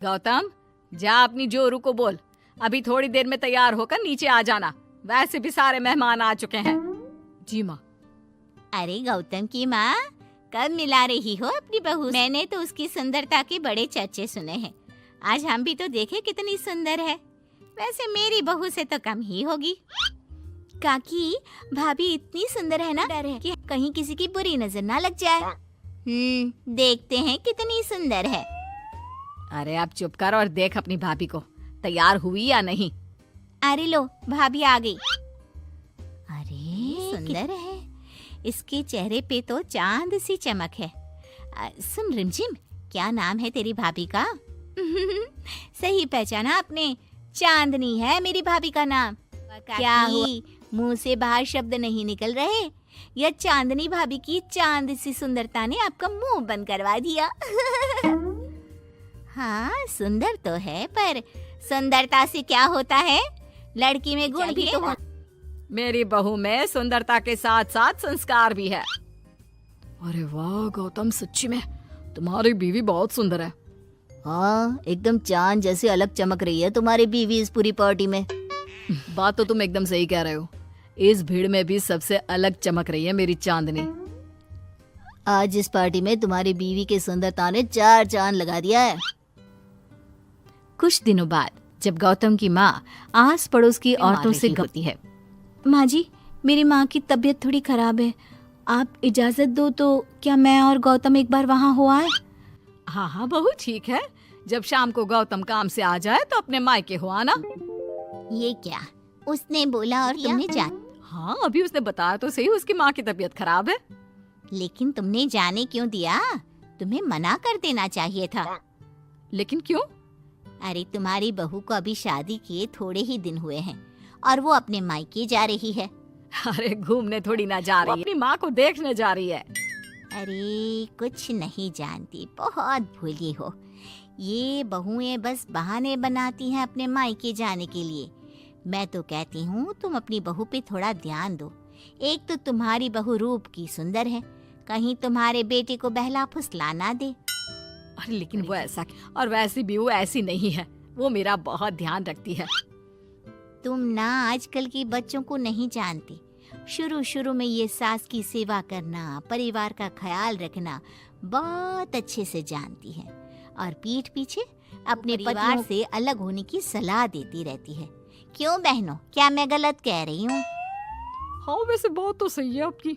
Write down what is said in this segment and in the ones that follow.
गौतम, जा अपनी जोरू को बोल, अभी थोड़ी देर में तैयार होकर नीचे आ जाना। वैसे भी सारे मेहमान आ चुके हैं। जी माँ। अरे गौतम की माँ, कब मिला रही हो अपनी बहू? मैंने तो उसकी सुंदरता के बड़े चर्चे सुने हैं। आज हम भी तो देखे कितनी सुंदर है। वैसे मेरी बहू से तो कम ही होगी। काकी, भाभी इतनी सुंदर है ना, डर है कि कहीं किसी की बुरी नजर ना लग जाए। देखते हैं कितनी सुंदर है। अरे अब चुप कर और देख अपनी भाभी को, तैयार हुई या नहीं। अरे लो, भाभी आ गई। अरे सुंदर है, इसके चेहरे पे तो चांद सी चमक है। सुन रिमझिम, क्या नाम है तेरी भाभी का? सही पहचाना आपने, चांदनी है मेरी भाभी का नाम। क्या हुआ, मुंह से बाहर शब्द नहीं निकल रहे? यह चांदनी भाभी की चांद सी सुंदरता ने आपका मुंह बंद करवा दिया। हाँ सुंदर तो है, पर सुंदरता से क्या होता है? लड़की में गुण भी तो मेरी बहू में सुंदरता के साथ साथ संस्कार भी है। अरे वाह गौतम, सच्ची में तुम्हारी बीवी बहुत सुंदर है। हाँ, एकदम चांद जैसी अलग चमक रही है तुम्हारी बीवी इस पूरी पार्टी में। बात तो तुम एकदम सही कह रहे हो। इस भीड़ में भी सबसे अलग चमक रही है मेरी चांदनी। आज इस पार्टी में तुम्हारी बीवी की सुंदरता ने 4 चांद लगा दिया है। कुछ दिनों बाद जब गौतम की माँ आस पड़ोस की औरतों से होती है। माँ जी, मेरी माँ की तबीयत थोड़ी खराब है, आप इजाजत दो तो क्या मैं और गौतम एक बार वहाँ हो आए? हाँ हाँ बहू, ठीक है। जब शाम को गौतम काम से आ जाए तो अपने मायके हो आना। ये क्या उसने बोला और तुमने जान? हाँ, अभी उसने बताया तो सही, उसकी माँ की तबीयत खराब है। लेकिन तुमने जाने क्यों दिया? तुम्हें मना कर देना चाहिए था। लेकिन क्यों? अरे तुम्हारी बहू को अभी शादी किए थोड़े ही दिन हुए हैं और वो अपने मायके जा रही है। अरे घूमने थोड़ी ना जा रही है, अपनी माँ को देखने जा रही है। अरे कुछ नहीं जानती, बहुत भोली हो। ये बहुएं बस बहाने बनाती हैं अपने मायके जाने के लिए। मैं तो कहती हूँ तुम अपनी बहू पे थोड़ा ध्यान दो। एक तो तुम्हारी बहू रूप की सुंदर है, कहीं तुम्हारे बेटे को बहला फुसला ना दे। अरे लेकिन वो ऐसा, और वैसी भी वो ऐसी नहीं है, वो मेरा बहुत ध्यान रखती है। तुम ना आजकल के बच्चों को नहीं जानती। शुरू शुरू में ये सास की सेवा करना, परिवार का ख्याल रखना बहुत अच्छे से जानती है और पीठ पीछे अपने परिवार से अलग होने की सलाह देती रहती है। क्यों बहनों, क्या मैं गलत कह रही हूँ? हाँ वैसे बात तो सही है आपकी।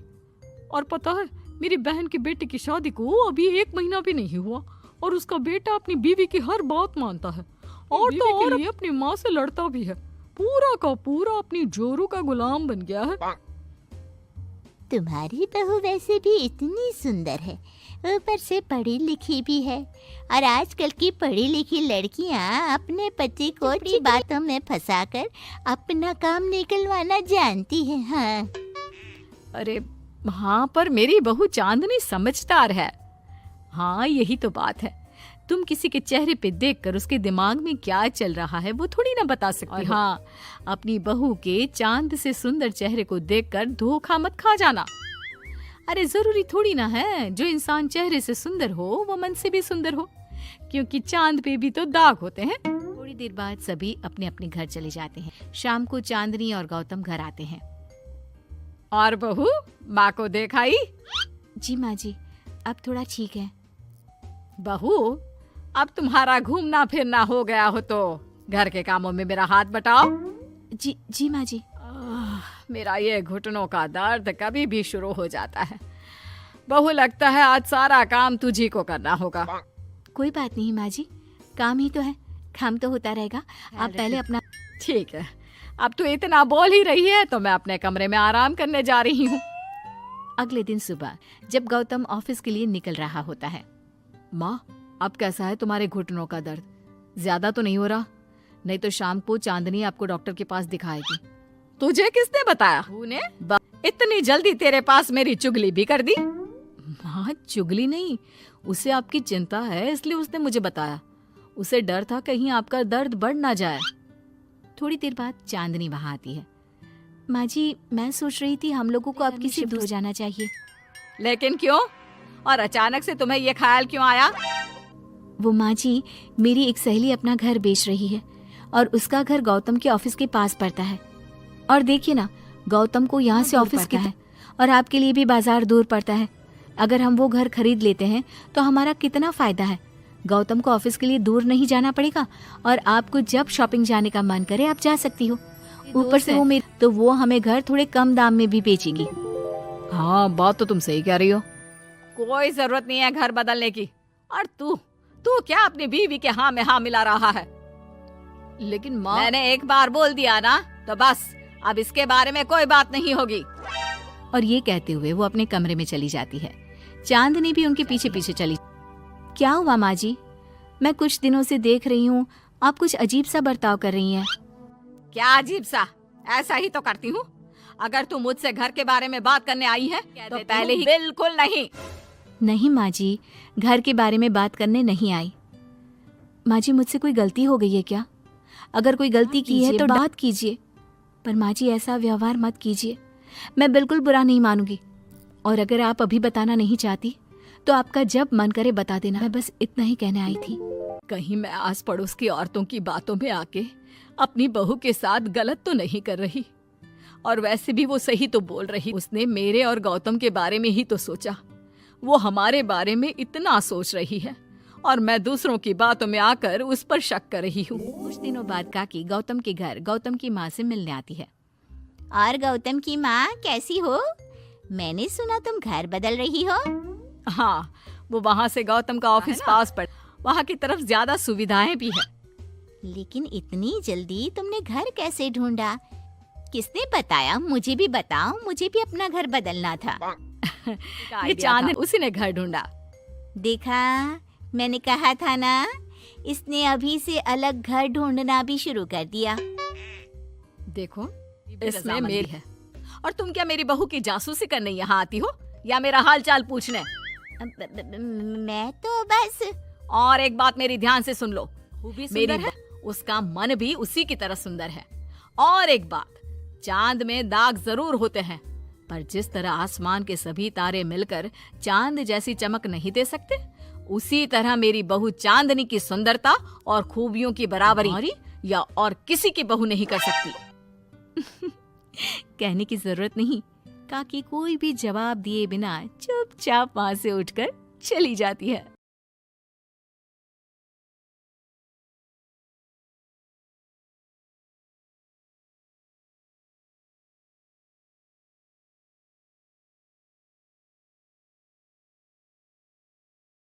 और पता है, मेरी बहन की बेटी की शादी को अभी 1 महीना भी नहीं हुआ और उसका बेटा अपनी बीवी की हर बात मानता है और तो और अपनी माँ से लड़ता भी है। पूरा का पूरा अपनी जोरू का गुलाम बन गया है। तुम्हारी बहू वैसे भी इतनी सुंदर है, ऊपर से पढ़ी लिखी भी है। और आजकल की पढ़ी लिखी लड़कियां अपने पति को अच्छी बातों में फंसाकर अपना काम निकलवाना जानती है। हाँ अरे हाँ, पर मेरी बहू चांदनी समझदार है। हाँ यही तो बात है, तुम किसी के चेहरे पे देखकर उसके दिमाग में क्या चल रहा है वो थोड़ी ना बता सकती हो। हाँ, अपनी बहू के चांद से सुंदर चेहरे को देखकर धोखा मत खा जाना। अरे जरूरी थोड़ी ना है जो इंसान चेहरे से सुंदर हो वो मन से भी सुंदर हो, क्योंकि चांद पे भी तो दाग होते हैं। थोड़ी देर बाद सभी अपने अपने घर चले जाते हैं। शाम को चांदनी और गौतम घर आते हैं। और बहू, माँ को देखाई? जी माँ जी, अब थोड़ा ठीक है। बहू, अब तुम्हारा घूमना फिरना हो गया हो तो घर के कामों में मेरा हाथ बटाओ। जी माँ जी। मेरा ये घुटनों का दर्द कभी भी शुरू हो जाता है। बहू, लगता है आज सारा काम तुझी को करना होगा। कोई बात नहीं माँ जी, काम ही तो है, काम तो होता रहेगा। आप पहले अपना। ठीक है, अब तू इतना बोल ही रही है तो मैं अपने कमरे में आराम करने जा रही हूँ। अगले दिन सुबह जब गौतम ऑफिस के लिए निकल रहा होता है। माँ, अब कैसा है तुम्हारे घुटनों का दर्द? ज्यादा तो नहीं हो रहा? नहीं तो शाम को चांदनी आपको डॉक्टर के पास दिखाएगी। तुझे किसने बताया? तूने इतनी जल्दी तेरे पास मेरी चुगली भी कर दी? माँ, चुगली नहीं, उसे आपकी चिंता है इसलिए उसने मुझे बताया। उसे डर था कहीं आपका दर्द बढ़ ना जाए। थोड़ी देर बाद चांदनी वहाँ आती है। माँ जी, मैं सोच रही थी हम लोगों को अब किसी दूर जाना चाहिए। लेकिन क्यों? और अचानक से तुम्हें ये ख्याल क्यों आया? वो माँ जी, मेरी एक सहेली अपना घर बेच रही है और उसका घर गौतम के ऑफिस के पास पड़ता है। और देखिए ना, गौतम को यहाँ से ऑफिस की है और आपके लिए भी बाजार दूर पड़ता है। अगर हम वो घर खरीद लेते हैं तो हमारा कितना फायदा है। गौतम को ऑफिस के लिए दूर नहीं जाना पड़ेगा और आपको जब शॉपिंग जाने का मन करे आप जा सकती हो। ऊपर से वो हमें घर थोड़े कम दाम में भी बेचेगी। हाँ, बात तो तुम सही कह रही हो। कोई जरूरत नहीं है घर बदलने की। और तू क्या अपनी बीवी के हाँ में हाँ मिला रहा है? लेकिन माँ, मैंने एक बार बोल दिया ना, तो बस अब इसके बारे में कोई बात नहीं होगी। और ये कहते हुए वो अपने कमरे में चली जाती है। चांदनी भी उनके पीछे पीछे चली। क्या हुआ माँ जी? मैं कुछ दिनों से देख रही हूँ आप कुछ अजीब सा बर्ताव कर रही हैं। क्या अजीब सा? ऐसा ही तो करती हूँ। अगर तू मुझसे घर के बारे में बात करने आई है तो पहले ही बिल्कुल नहीं। नहीं माँ जी, घर के बारे में बात करने नहीं आई। माँ जी, मुझसे कोई गलती हो गई है क्या? अगर कोई गलती की है तो बात कीजिए, पर माँ जी ऐसा व्यवहार मत कीजिए। मैं बिल्कुल बुरा नहीं मानूंगी। और अगर आप अभी बताना नहीं चाहती तो आपका जब मन करे बता देना। मैं बस इतना ही कहने आई थी। कहीं मैं आस पड़ोस की औरतों की बातों में आके अपनी बहू के साथ गलत तो नहीं कर रही? और वैसे भी वो सही तो बोल रही। उसने मेरे और गौतम के बारे में ही तो सोचा। वो हमारे बारे में इतना सोच रही है और मैं दूसरों की बातों में आकर उस पर शक कर रही हूँ। कुछ दिनों बाद काकी गौतम के घर गौतम की माँ से मिलने आती है। और गौतम की माँ कैसी हो? मैंने सुना तुम घर बदल रही हो। हाँ, वो वहाँ से गौतम का ऑफिस पास पड़, वहाँ की तरफ ज्यादा सुविधाएं भी है। लेकिन इतनी जल्दी तुमने घर कैसे ढूंढा? किसने बताया? मुझे भी बताओ, मुझे भी अपना घर बदलना था। ये चांद, उसी ने घर ढूंढा। देखा, मैंने कहा था ना, इसने अभी से अलग घर ढूंढना भी शुरू कर दिया। देखो, इसमें मेरी है। और तुम क्या मेरी बहू की जासूसी करने यहाँ आती हो या मेरा हाल चाल पूछने? मैं तो बस। और एक बात मेरी ध्यान से सुन लो, मेरी है, उसका मन भी उसी की तरह सुंदर है। और एक बात, चांद में दाग जरूर होते हैं, पर जिस तरह आसमान के सभी तारे मिलकर चांद जैसी चमक नहीं दे सकते, उसी तरह मेरी बहू चांदनी की सुंदरता और खूबियों की बराबरी या और किसी की बहू नहीं कर सकती। कहने की जरूरत नहीं। काकी कोई भी जवाब दिए बिना चुपचाप वहां से उठकर चली जाती है।